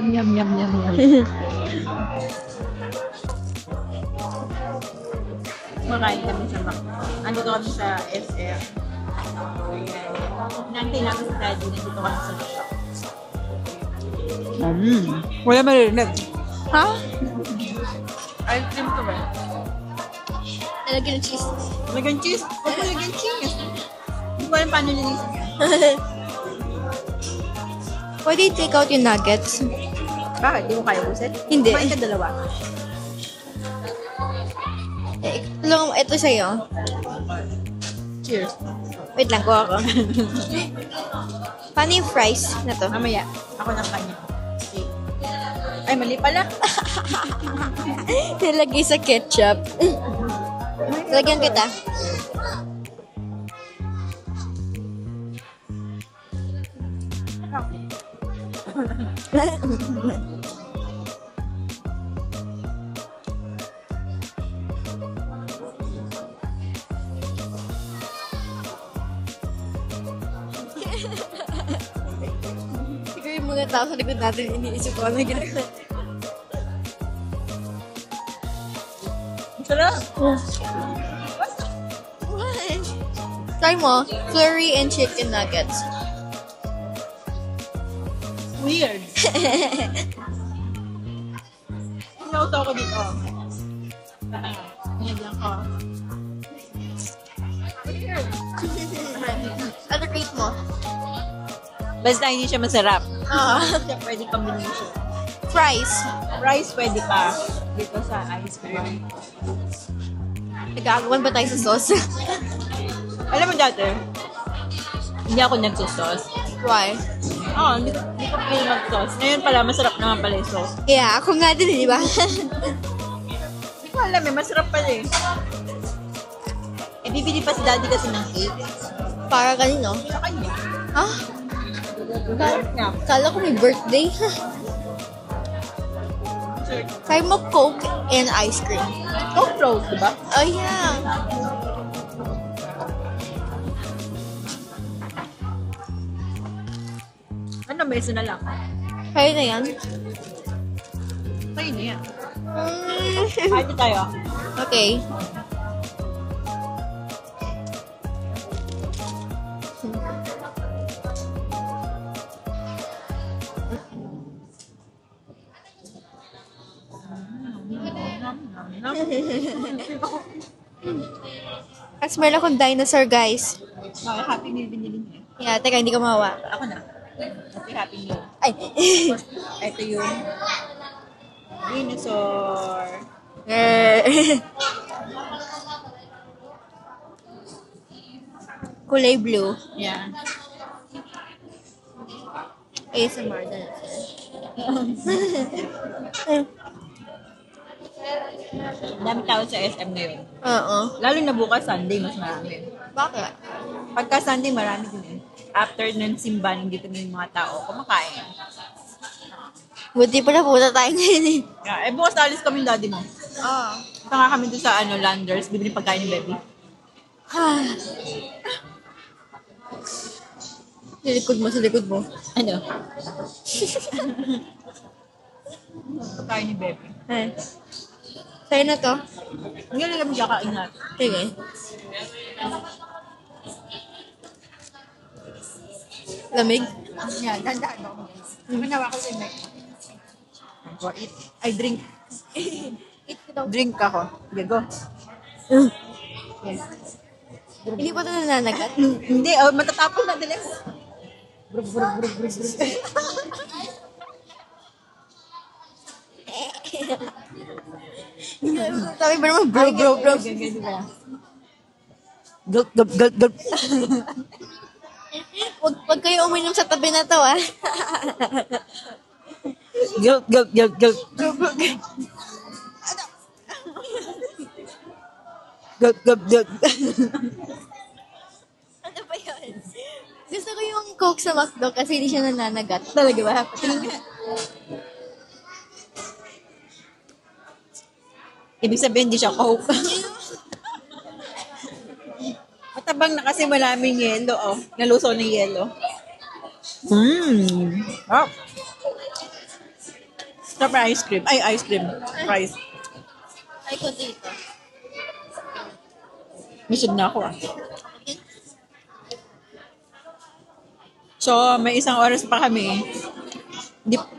Yum, yum, yum, yum. Makain kami sa McDo. Andito kami sa SM. Nantay namin sa daddy. Nandito kami sa McDo. Wala marinig. Ha? Ice cream to ba? Nalagyan ng cheese. Lagyan cheese. Huwag mo lagyan cheese. Hindi ko alam paano linisin yan. Pwede i-take out yung nuggets. Bakit? Di mo kaya buset? Hindi. Kumain ka dalawa. Ito sa'yo. Cheers. Wait lang, kuha ko. Paano yung fries na to? Mamaya. Ako ng kanya. Okay. Ay, mali pala. Nilagay sa ketchup. Lagyan kita. Siguro yung mga tao sa likod natin iniisip ko ano ginagawa. Sarap. Try mo, curry and chicken nuggets. Weird. Nauto ako dito. Nilagyan ko. Weird. Ano rate mo? Basta hindi siya masarap. Ah, Siya pwede combination. fries. Rice pwede pa. Dito sa ice cream. Nagkakawan ba tayo sa sauce? Alam mo dati, hindi ako nagsusos. Why? Oo, hindi ko feel mag-sauce. Ngayon pala, masarap naman pala yung sauce. Yeah, ako nga din, di ba? Hindi ko alam eh, masarap pala eh. Eh, bibili pa si daddy kasi ng cake. Para kanino? Sa kanya. Ah, Masarap niya. kala ko may birthday. Try mo Coke and ice cream. Coke float, diba? Oh, yeah. Ano, may isa na lang. Kaya na yan. Kayo na yan. Party tayo. Okay. Tapos meron akong dinosaur, guys. Okay, happy meal binili niya. Yeah, teka, hindi ko mawa. Ako na. Happy meal. Ay. Ito yung dinosaur. Kulay blue. Yeah. ASMR na. Dami tao sa SM ngayon. Oo. Lalo na bukas Sunday, mas marami. Bakit? Pagka Sunday, marami din eh. After ng simbahan, dito na yung mga tao kumakain. Buti pala puta tayo ngayon eh. Yeah, eh, bukas alis kami ng daddy mo. Oo. Ito nga kami doon sa Landers, bibili pagkain ni baby. Sa likod mo. Ano? Pagkain ni baby. Ay. Sa'yo na to? Ang galing kami kakain natin. Sige. Lamig? Yeah, dandaan ako guys. Manawa ko sa mic. Go eat. I drink. Drink ako. Okay, go. Yes. Hindi pa ito nananagat? Hindi, matatapos na dilis. Brug, brug, brug, brug, brug. Sabi ba naman, bro. Gulp, gulp, gulp, gulp. Huwag kayo uminom sa tabi na to, ah. Gulp, gulp, gulp, gulp. Gulp, gulp, gulp. Ano ba yun? Gusto ko yung Coke sa McDo kasi hindi siya nananagat. Talaga ba? Ibig sabihin, hindi siya Coke. Matabang na kasi maraming yelo, oh. Nalusaw ng yelo. Oh. Sarap na ice cream. Ay, ice cream. Rice. Ay ko dito. Misod na ako ah. So, may isang oras pa kami.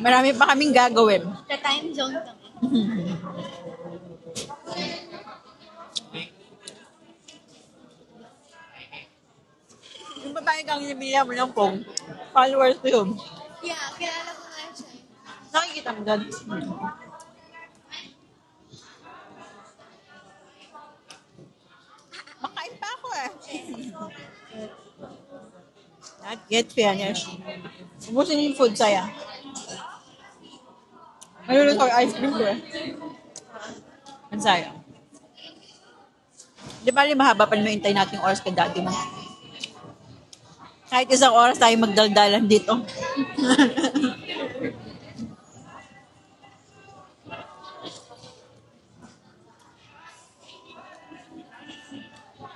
Marami pa kaming gagawin. Sa time zone kami. Yung babae kang nabila mo ng pong, followers ko yun. Yeah, kilala ko nga siya. Nakikita mo doon. Makain pa ako eh. Not yet finished. Ubusin yung food saya. Malulot ako yung ice cream ko eh. Ang sayang. Di ba mahaba pa naman hintay natin yung oras kay daddy mo? Kahit isang oras tayo magdaldalan dito.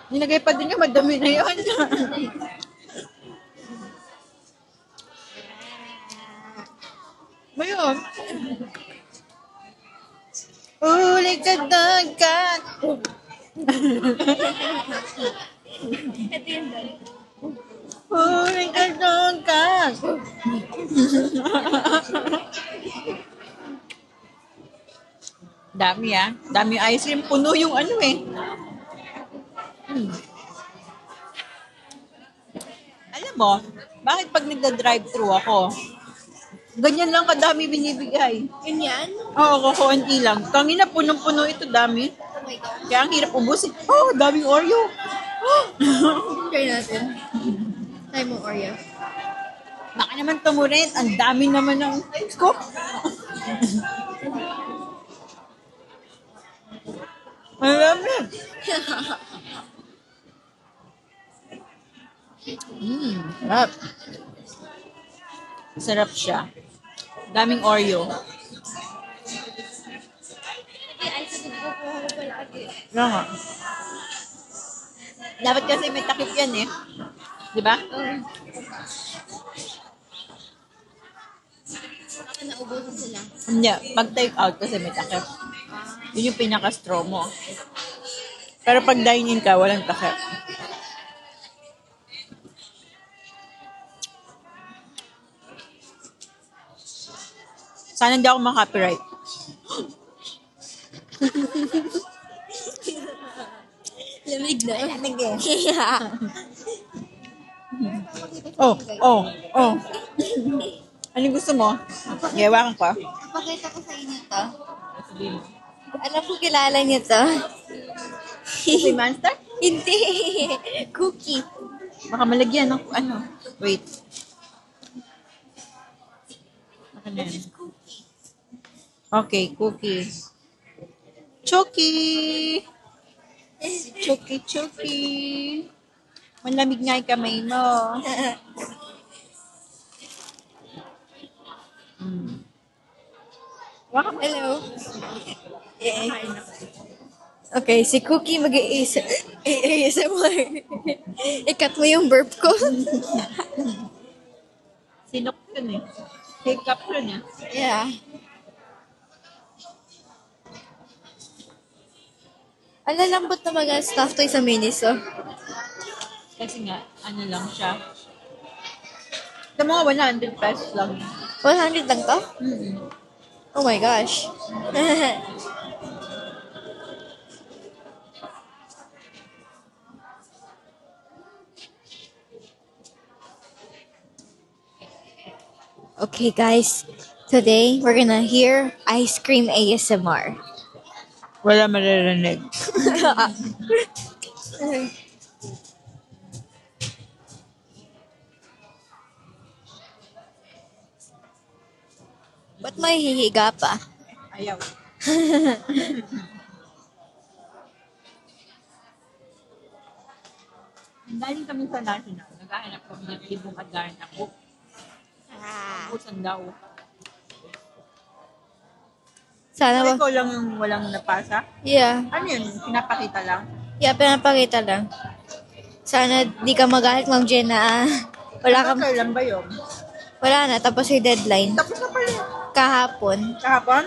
Nilagay pa din yung madami na yun. Mayroon. Uli ka dagat. Ito yun doon. Uli ka dagat. Dami ah. Dami ice cream. Puno yung ano eh. Alam mo, bakit pag nagda-drive-thru ako, ganyan lang kadami binibigay. Ganyan? Oo, kukunti lang. Kangina, punong-puno ito, dami. Oh my God. Kaya ang hirap ubusin. Oh, daming Oreo. Try natin. Try mo Oreo. Baka naman tumurit. Ang dami naman ng scoop. Alam mo. Sarap. Sarap siya. Daming Oreo. Ay, sa dugo ko pala ate. Nga. Dapat kasi may takip yan eh. Di ba? Baka naubusan sila. Hindi. Pag take out kasi may takip. Yun yung pinaka-straw mo. Pero pag dine-in ka, walang takip. Sana hindi ako makapiright. Lamig na. Lamig eh. Yeah. Oh. Anong gusto mo? Gawa ka. Pakita ko sa inyo to. Alam ko kilala niyo to. Si Monster? Hindi. Cookie. Baka malagyan ng ano. Wait. Baka na yan. Okay, cookie. Chucky! Chucky. Malamig nga yung kamay mo. Wow. Hello. Okay, si Cookie mag-ASMR. Ikat mo yung burp ko. Sinok yun eh. Hiccup yun eh. Yeah. Ang lalambot na mag-stuff toy sa Miniso. Kasi nga, ano lang siya. Sa mga 100 pesos lang. 100 lang to? Mm-hmm. Oh my gosh. Okay guys, today we're gonna hear ice cream ASMR. Wala maririnig. Ba't may hihiga pa? Ayaw. Galing kami sa national. Naghahanap kami ng libong adar na book. Ubusan daw. Sana So, ba? ikaw lang yung walang napasa? Yeah. Ano yun? Pinapakita lang? Yeah, pinapakita lang. Sana di ka magalit, Ma'am Jen, na wala Hanggang kang, kailan ba yun? wala na, tapos yung deadline. Tapos na pala. kahapon. Kahapon?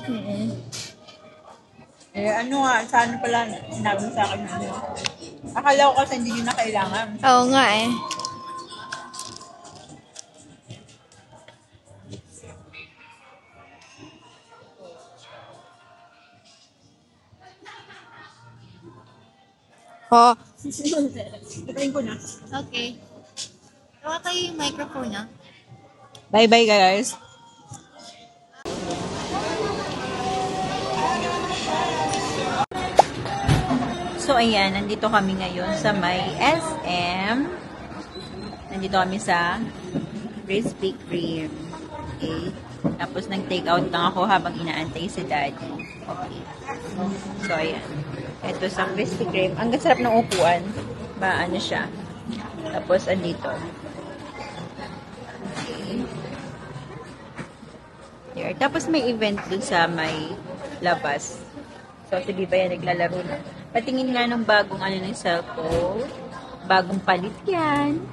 Mm-mm. Eh, ano nga, saan pala sinabi mo sa akin na ano? Akala ko kasi hindi nyo na kailangan. Oo nga eh. Ha? Patayin ko na. Okay. Tawa kayo yung microphone, ah. Bye-bye, guys. So, ayan, nandito kami ngayon sa may SM. Nandito kami sa Krispy Kreme. Okay. Tapos, nag-take out lang ako habang inaantay si Daddy. Okay. So, ayan. Ito sa Krispy Kreme. Ang sarap ng upuan. Ano siya. Tapos, andito. Okay. There. Tapos, may event dun sa may labas. So, si Biba yan naglalaro na. Patingin nga ng bagong ano ng cellphone. Bagong palit yan.